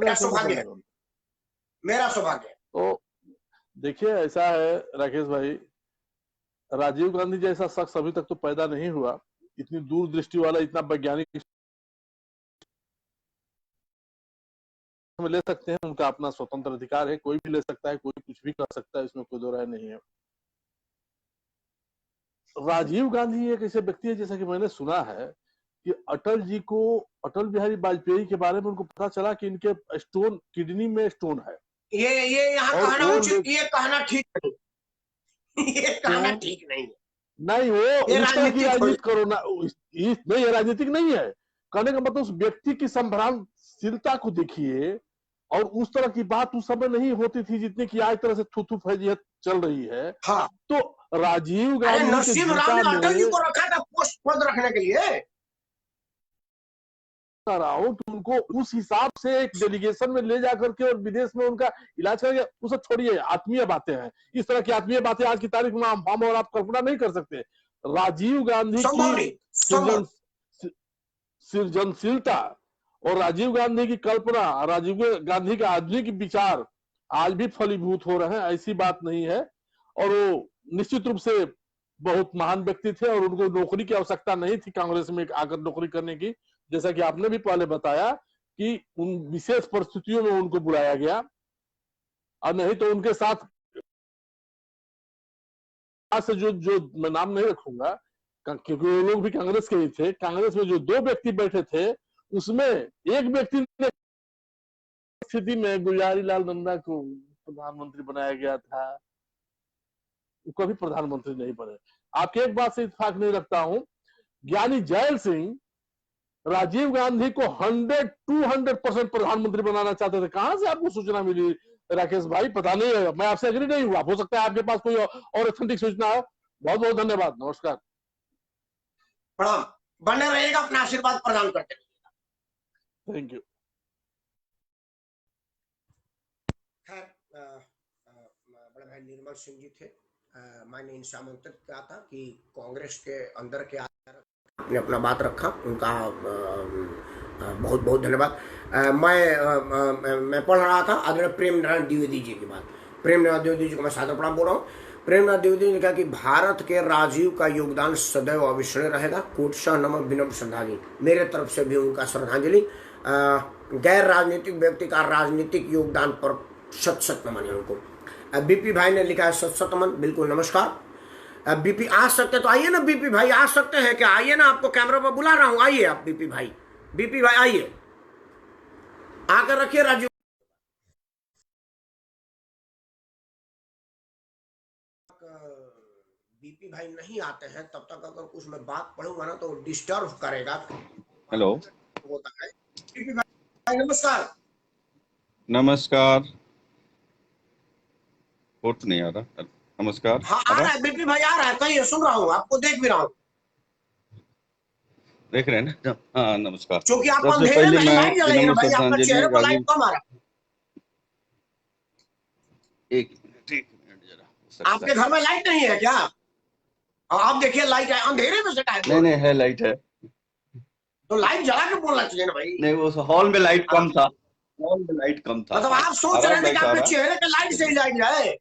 Speaker 1: मेरा सौभाग्य।
Speaker 2: तो देखिए ऐसा है राकेश भाई, राजीव गांधी जैसा शख्स अभी तक तो पैदा नहीं हुआ, इतनी दूरदृष्टि वाला, इतना वैज्ञानिक हम ले सकते हैं, उनका अपना स्वतंत्र अधिकार है, कोई भी ले सकता है, कोई कुछ भी कर सकता है, इसमें कोई दो राय नहीं है। राजीव गांधी एक ऐसे व्यक्ति है, जैसा कि मैंने सुना है कि अटल बिहारी वाजपेयी के बारे में उनको पता चला कि इनके स्टोन, किडनी में स्टोन है।
Speaker 1: ये यहाँ कहना उचित, ये कहना ठीक नहीं, ये कहना ठीक नहीं।
Speaker 2: नहीं, वो राजनीति करो ना, नहीं, ये राजनीतिक नहीं है। कहने का मतलब उस व्यक्ति की संभ्रांतशीलता को देखिए और उस तरह की बात उस समय नहीं होती थी जितनी की आज तरह से थू फैजियत चल रही है।
Speaker 1: हाँ,
Speaker 2: तो राजीव
Speaker 1: अरे
Speaker 2: गांधी के
Speaker 1: नरसिम्हा राव
Speaker 2: जूता
Speaker 1: ने अटल जी
Speaker 2: में
Speaker 1: को रखा था पोस्ट पद रखने के लिए।
Speaker 2: रहा हूं कि उनको उस हिसाब से एक डेलीगेशन में ले जाकर के और विदेश में उनका इलाज करेंगे, उसे छोड़िए, आत्मीय बातें हैं। इस तरह की आत्मीय बातें आज की तारीख में हम और आप कल्पना नहीं कर सकते। राजीव गांधी
Speaker 1: संभव
Speaker 2: की
Speaker 1: नहीं, संभव।
Speaker 2: सृजनशीलता और राजीव गांधी की कल्पना, राजीव गांधी का आधुनिक विचार आज भी फलीभूत हो रहे हैं, ऐसी बात नहीं है। और वो निश्चित रूप से बहुत महान व्यक्ति थे और उनको नौकरी की आवश्यकता नहीं थी कांग्रेस में आकर नौकरी करने की, जैसा कि आपने भी पहले बताया कि उन विशेष परिस्थितियों में उनको बुलाया गया, और नहीं तो उनके साथ से जो मैं नाम नहीं रखूंगा क्योंकि वो लोग भी कांग्रेस के ही थे, कांग्रेस में जो दो व्यक्ति बैठे थे उसमें एक व्यक्ति ने स्थिति में गुलजारी लाल नंदा को प्रधानमंत्री बनाया गया था, वो कभी प्रधानमंत्री नहीं बने। आपकी एक बात से इत्तेफाक नहीं रखता हूं, ज्ञानी जैल सिंह राजीव गांधी को 200% प्रधानमंत्री बनाना चाहते थे। कहां से आपको सूचना मिली राकेश भाई? पता नहीं है, मैं आपसे एग्री नहीं हुआ, हो सकता है आपके पास कोई और ऑथेंटिक सूचना हो। बहुत बहुत धन्यवाद, नमस्कार,
Speaker 1: प्रणाम। बने रहेगा, अपना आशीर्वाद प्रदान करते रहिएगा।
Speaker 2: Thank you.
Speaker 1: खैर, बड़े भाई निर्मल सिंह जी थे। मैंने इनसे आमंत्रित किया था कि कांग्रेस के अंदर के आपने अपना बात रखा, उनका बहुत बहुत धन्यवाद। मैं पढ़ रहा था आदरणीय प्रेम नारायण द्विवेदी जी की बात। प्रेम नारायण द्विवेदी जी को मैं सादर प्रणाम बोल रहा हूँ। प्रेम नारायण द्विवेदी ने कहा कि भारत के राजीव का योगदान सदैव अविस्मरणीय रहेगा। कोटशा नमन विनम्र श्रद्धांजलि, मेरे तरफ से भी उनका श्रद्धांजलि। गैर राजनीतिक व्यक्ति का राजनीतिक योगदान पर सत सत नमन है उनको। बीपी भाई ने लिखा है सत सत नमन, बिल्कुल नमस्कार। बीपी आ सकते तो आइए ना, बीपी भाई आ सकते हैं क्या? आइए ना, आपको कैमरा पर बुला रहा हूं, आइए आप बीपी भाई। बीपी भाई आइए, आकर रखिए राजीव। बीपी भाई नहीं आते हैं तब तक अगर कुछ मैं बात पढ़ूंगा ना तो डिस्टर्ब करेगा।
Speaker 3: हेलो,
Speaker 1: होता है। बीपी भाई नमस्कार।
Speaker 3: नमस्कार। वोट नहीं आ रहा, नमस्कार।
Speaker 1: हाँ आ रहा है, बीपी भाई आ रहा है, कहिए, सुन रहा हूँ, आपको देख भी रहा हूँ।
Speaker 3: देख रहे हैं ना? हाँ नमस्कार।
Speaker 1: क्योंकि आप
Speaker 3: सबसे
Speaker 1: अंधेरे
Speaker 3: पहले
Speaker 1: में
Speaker 3: मैं
Speaker 1: लाइट जलाई है ना
Speaker 3: विनम्र
Speaker 1: भाई, आपका
Speaker 3: श्रद्धांजलि
Speaker 1: चेहरे पर लाइट
Speaker 3: राजीव,
Speaker 1: कम आ रहा है।
Speaker 3: एक मिनट जरा,
Speaker 1: आपके घर में लाइट नहीं है क्या? आप देखिए लाइट है, अंधेरे में से टाइप।
Speaker 3: नहीं नहीं है, लाइट है।
Speaker 1: तो लाइट जला के बोलना चाहिए ना भाई।
Speaker 3: नहीं, वो हॉल में लाइट कम था, हॉल में लाइट कम था।
Speaker 1: मतलब आप सोच रहे थे कि आपके चेहरे पे लाइट से ही लाइट जाए।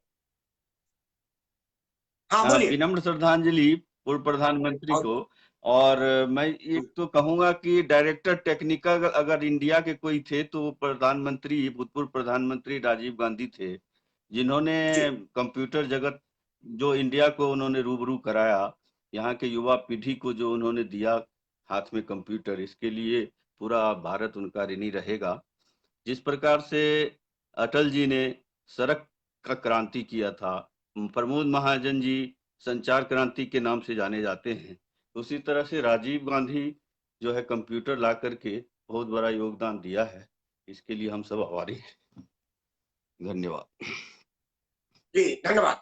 Speaker 1: हाँ बोलिए।
Speaker 3: विनम्र श्रद्धांजलि पूर्व प्रधानमंत्री को। और मैं एक तो कहूंगा कि डायरेक्टर टेक्निकल अगर इंडिया के कोई थे तो प्रधानमंत्री, भूतपूर्व प्रधानमंत्री राजीव गांधी थे, जिन्होंने कंप्यूटर जगत जो इंडिया को उन्होंने रूबरू कराया, यहाँ के युवा पीढ़ी को जो उन्होंने दिया हाथ में कंप्यूटर, इसके लिए पूरा भारत उनका ऋणी रहेगा। जिस प्रकार से अटल जी ने सड़क का क्रांति किया था, प्रमोद महाजन जी संचार क्रांति के नाम से जाने जाते हैं, उसी तरह से राजीव गांधी जो है कंप्यूटर ला करके बहुत बड़ा योगदान दिया है। इसके लिए हम सब आभारी हैं। धन्यवाद
Speaker 1: जी, धन्यवाद।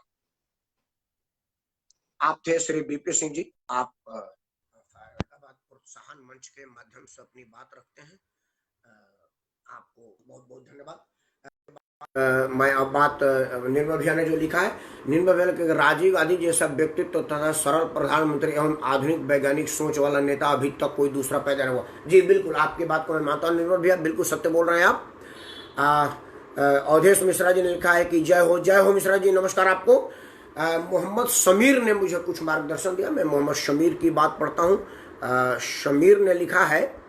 Speaker 1: आप थे श्री बीपी सिंह जी। आप प्रोत्साहन मंच के माध्यम से अपनी बात रखते हैं, आपको बहुत बहुत धन्यवाद। मैं अब बात निर्मल भैया ने जो लिखा है, निर्मल भैया के राजीव गांधी जैसा व्यक्तित्व तथा सरल प्रधानमंत्री एवं आधुनिक वैज्ञानिक सोच वाला नेता अभी तक कोई दूसरा पैदा नहीं हुआ। जी बिल्कुल, आपकी बात को मैं मानता हूँ निर्मल भैया, बिल्कुल सत्य बोल रहे हैं आप। अवधेश मिश्रा जी ने लिखा है कि जय हो मिश्रा जी, नमस्कार आपको। मोहम्मद शमीर ने मुझे कुछ मार्गदर्शन दिया, मैं मोहम्मद शमीर की बात पढ़ता हूँ। शमीर ने लिखा है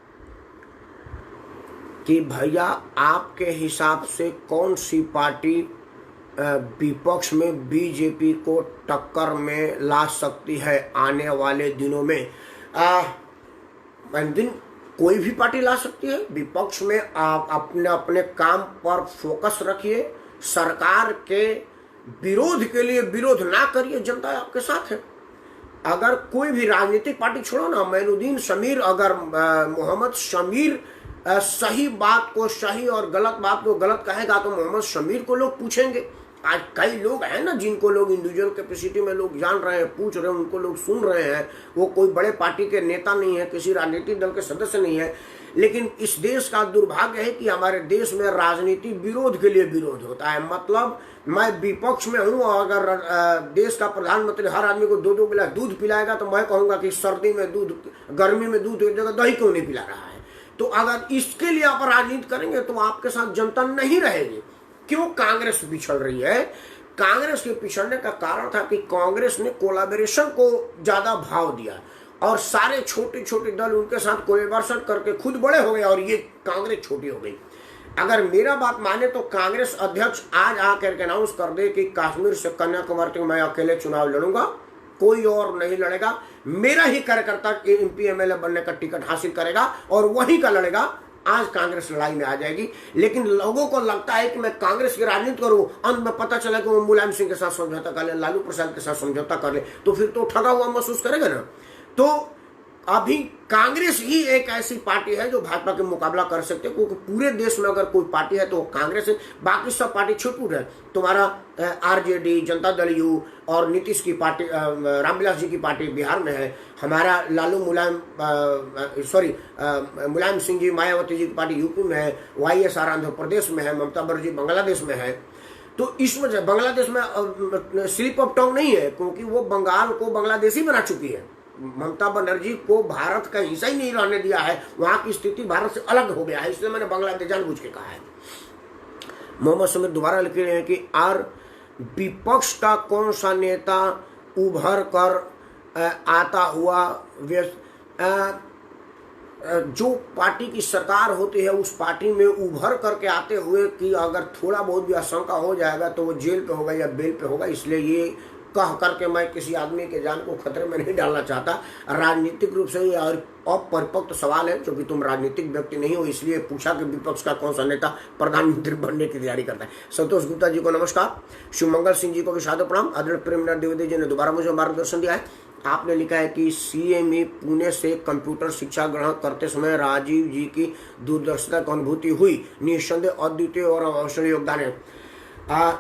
Speaker 1: कि भैया आपके हिसाब से कौन सी पार्टी विपक्ष में बीजेपी को टक्कर में ला सकती है आने वाले दिनों में? दिन कोई भी पार्टी ला सकती है। विपक्ष में आप अपने अपने काम पर फोकस रखिए, सरकार के विरोध के लिए विरोध ना करिए, जनता आपके साथ है। अगर कोई भी राजनीतिक पार्टी छोड़ो ना, मैनुद्दीन शमीर, अगर मोहम्मद शमीर सही बात को सही और गलत बात को गलत कहेगा तो मोहम्मद शमीर को लोग पूछेंगे। आज कई लोग हैं ना जिनको लोग इंडिविजुअल कैपेसिटी में लोग जान रहे हैं, पूछ रहे हैं, उनको लोग सुन रहे हैं। वो कोई बड़े पार्टी के नेता नहीं है, किसी राजनीतिक दल के सदस्य नहीं है, लेकिन इस देश का दुर्भाग्य है कि हमारे देश में राजनीति विरोध के लिए विरोध होता है। मतलब मैं विपक्ष में हूं और अगर देश का प्रधानमंत्री हर आदमी को 2-2 गिलास दूध पिलाएगा तो मैं कहूंगा कि सर्दी में दूध, गर्मी में दूध एक जगह दही क्यों नहीं पिला रहा है। तो अगर इसके लिए आप राजनीति करेंगे तो आपके साथ जनता नहीं रहेगी। क्यों कांग्रेस पिछड़ रही है? कांग्रेस के पिछड़ने का कारण था कि कांग्रेस ने कोलैबोरेशन को ज्यादा भाव दिया और सारे छोटे छोटे दल उनके साथ कोलैबोरेशन करके खुद बड़े हो गए और ये कांग्रेस छोटी हो गई। अगर मेरा बात माने तो कांग्रेस अध्यक्ष आज आकर के अनाउंस कर दे कि कश्मीर से कन्याकुमारी तक मैं अकेले चुनाव लड़ूंगा, कोई और नहीं लड़ेगा, मेरा ही कार्यकर्ता MP MLA बनने का टिकट हासिल करेगा और वही का लड़ेगा, आज कांग्रेस लड़ाई में आ जाएगी। लेकिन लोगों को लगता है कि मैं कांग्रेस की राजनीति करूं, अंत में पता चला कि वो मुलायम सिंह के साथ समझौता कर ले, लालू प्रसाद के साथ समझौता कर ले, तो फिर तो ठगा हुआ महसूस करेगा ना। तो अभी कांग्रेस ही एक ऐसी पार्टी है जो भाजपा के मुकाबला कर सकते हैं, क्योंकि पूरे देश में अगर कोई पार्टी है तो कांग्रेस है। बाकी सब पार्टी छुट-पुट है। तुम्हारा RJD, जनता दल यू और नीतीश की पार्टी, रामविलास जी की पार्टी बिहार में है, हमारा लालू मुलायम सिंह जी, मायावती जी की पार्टी यूपी में है, YSR आंध्र प्रदेश में है, ममता बनर्जी बांग्लादेश में है। तो इस वजह बांग्लादेश में स्लिप ऑफ टंग नहीं है, क्योंकि वो बंगाल को बांग्लादेशी बना चुकी है। ममता बनर्जी को भारत का हिस्सा ही नहीं रहने दिया है, वहां की स्थिति भारत से अलग हो गया है, इसलिए मैंने बांग्लादेश जानबूझ के कहा है। मोहम्मद शमीर दोबारा लिख रहे हैं कि विपक्ष का कौन सा नेता उभर कर आता हुआ जो पार्टी की सरकार होती है उस पार्टी में उभर करके आते हुए कि अगर थोड़ा बहुत भी आशंका हो जाएगा तो वो जेल पे होगा या बेल पे होगा, इसलिए ये कह करके मैं किसी आदमी के जान को खतरे में नहीं डालना चाहता। राजनीतिक रूप से ये अपरिपक्व सवाल है, क्योंकि तुम राजनीतिक व्यक्ति नहीं हो, इसलिए पूछा कि विपक्ष का कौन सा नेता प्रधानमंत्री बनने की तैयारी करता है। संतोष गुप्ता जी को नमस्कार, शिवमंगल सिंह जी को भी सादर प्रणाम। आदरणीय प्रेमनाथ द्विवेदी जी ने दोबारा मुझे मार्गदर्शन दिया है। आपने लिखा है कि CME पुणे से कंप्यूटर शिक्षा ग्रहण करते समय राजीव जी की दूरदर्शिता की अनुभूति हुई, निस्संदेह अद्वितीय और अवसर योगदान है।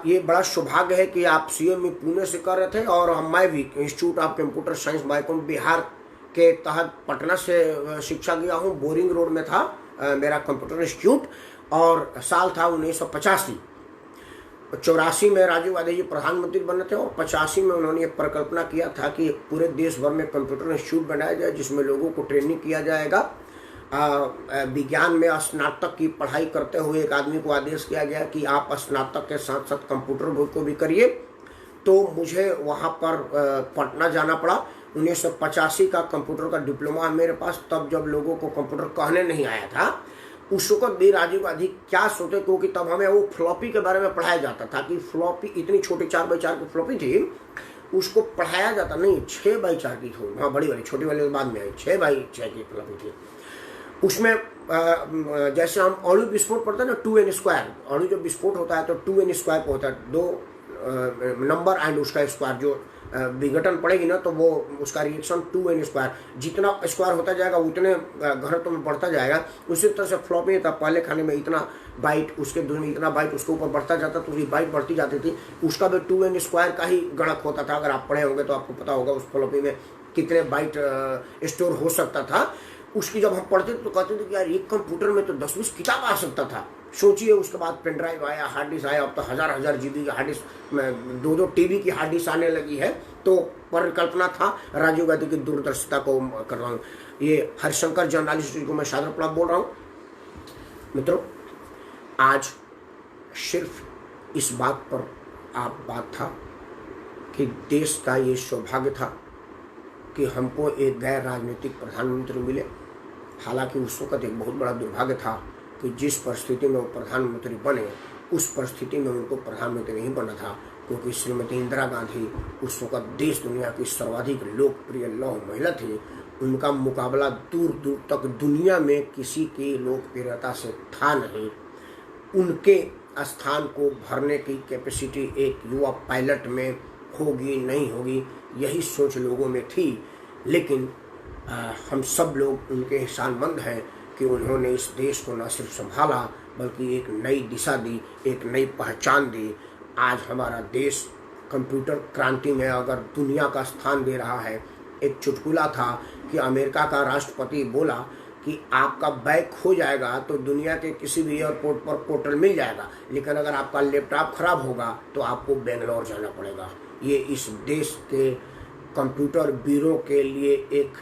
Speaker 1: ये बड़ा सौभाग्य है कि आप CME पुणे से कर रहे थे और मैं भी इंस्टीट्यूट ऑफ कंप्यूटर साइंस बाइकॉम बिहार के तहत पटना से शिक्षा गया हूँ। बोरिंग रोड में था मेरा कंप्यूटर इंस्टीट्यूट और साल था 1985। 84 में राजीव गांधी जी प्रधानमंत्री बने थे और 85 में उन्होंने ये परिकल्पना किया था कि पूरे देश भर में कंप्यूटर इंस्टीट्यूट बनाया जाए जिसमें लोगों को ट्रेनिंग किया जाएगा। विज्ञान में स्नातक की पढ़ाई करते हुए एक आदमी को आदेश किया गया कि आप स्नातक के साथ साथ कंप्यूटर को भी करिए। तो मुझे वहाँ पर पटना जाना पड़ा। 1985 का कंप्यूटर का डिप्लोमा मेरे पास, तब जब लोगों को कंप्यूटर कहने नहीं आया था। उस वक्त भी राजीव गांधी क्या सोचे, क्योंकि तब हमें वो फ्लॉपी के बारे में पढ़ाया जाता था कि फ्लॉपी इतनी छोटी 4x4 की फ्लॉपी थी, उसको पढ़ाया जाता नहीं, 6x4 की थी। हाँ, बड़ी वाली, छोटी वाली बाद में आई, 6x6 की फ्लॉपी थी। उसमें जैसे हम अणु विस्फोट पढ़ते हैं ना, 2n², अणु जब विस्फोट होता है तो 2n² पे होता है, 2 नंबर एंड उसका स्क्वायर, जो विघटन पड़ेगी ना तो वो उसका रिएक्शन 2n², जितना स्क्वायर होता जाएगा उतने घनत्व में बढ़ता जाएगा। उसी तरह से फ्लॉपी था, पहले खाने में इतना बाइट, उसके दूर में इतना बाइट, उसके ऊपर बढ़ता जाता तो उसकी बाइट बढ़ती जाती थी। उसका भी 2n² का ही गणक होता था। अगर आप पढ़े होंगे तो आपको पता होगा उस फ्लॉपी में कितने बाइट स्टोर हो सकता था। उसकी जब हम पढ़ते थे तो कहते थे कि यार एक कंप्यूटर में तो 10-20 किताब आ सकता था। सोचिए, उसके बाद पेन ड्राइव आया, हार्ड डिस्क आया, अब तो हजार GB की हार्ड डिस्क, 2-2 TB की हार्ड डिस्क आने लगी है। तो परिकल्पना था राजीव गांधी की दूरदर्शिता को कर रहा हूँ। ये हरिशंकर जर्नलिस्ट जी को मैं सादर प्रणाम बोल रहा हूँ। मित्रों, आज सिर्फ इस बात पर बात था कि देश का ये सौभाग्य था कि हमको एक गैर राजनीतिक प्रधानमंत्री मिले। हालांकि उस वक्त एक बहुत बड़ा दुर्भाग्य था कि जिस परिस्थिति में वो प्रधानमंत्री बने उस परिस्थिति में उनको प्रधानमंत्री नहीं बनना था, क्योंकि श्रीमती इंदिरा गांधी उस वक्त देश दुनिया की सर्वाधिक लोकप्रिय लौह महिला थी। उनका मुकाबला दूर दूर तक दुनिया में किसी की लोकप्रियता से था नहीं। उनके स्थान को भरने की कैपेसिटी एक युवा पायलट में होगी नहीं होगी, यही सोच लोगों में थी। लेकिन हम सब लोग उनके एहसानमंद हैं कि उन्होंने इस देश को न सिर्फ संभाला बल्कि एक नई दिशा दी, एक नई पहचान दी। आज हमारा देश कंप्यूटर क्रांति में अगर दुनिया का स्थान दे रहा है। एक चुटकुला था कि अमेरिका का राष्ट्रपति बोला कि आपका बैग खो जाएगा तो दुनिया के किसी भी एयरपोर्ट पर पोर्टल मिल जाएगा, लेकिन अगर आपका लैपटॉप खराब होगा तो आपको बेंगलोर जाना पड़ेगा। ये इस देश के कंप्यूटर वीरों के लिए एक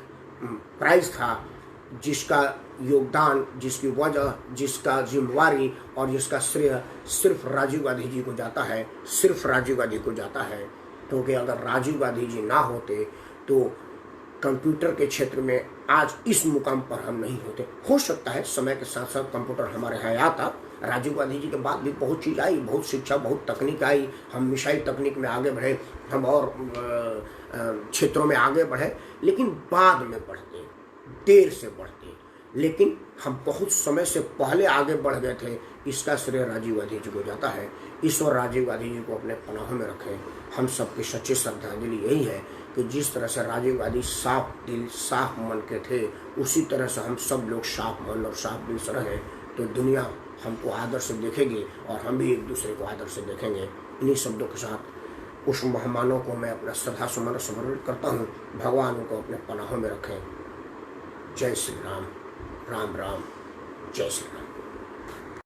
Speaker 1: प्राइज था, जिसका योगदान, जिसकी वजह, जिसका जिम्मेवारी और जिसका श्रेय सिर्फ राजीव गांधी जी को जाता है, सिर्फ राजीव गांधी को जाता है। क्योंकि अगर राजीव गांधी जी ना होते तो कंप्यूटर के क्षेत्र में आज इस मुकाम पर हम नहीं होते। हो सकता है समय के साथ साथ कंप्यूटर हमारे यहाँ आता, राजीव गांधी जी के बाद भी बहुत चीज़ आई, बहुत शिक्षा, बहुत तकनीक आई, हम मिसाइल तकनीक में आगे बढ़े, हम और क्षेत्रों में आगे बढ़े, लेकिन बाद में बढ़ते, देर से बढ़ते, लेकिन हम बहुत समय से पहले आगे बढ़ गए थे। इसका श्रेय राजीव गांधी जी को जाता है। ईश्वर राजीव गांधी जी को अपने पनाहों में रखें। हम सबकी सच्ची श्रद्धांजलि यही है कि जिस तरह से राजीव गांधी साफ दिल साफ मन के थे, उसी तरह से हम सब लोग साफ मन और साफ दिल से रहें तो दुनिया हमको आदर से देखेगी और हम भी एक दूसरे को आदर से देखेंगे। इन्हीं शब्दों के साथ उस मेहमानों को मैं अपना श्रद्धा सुमन समर्पित करता हूँ। भगवान उनको अपने पनाहों में रखें। जय श्री राम। राम राम। जय श्री राम।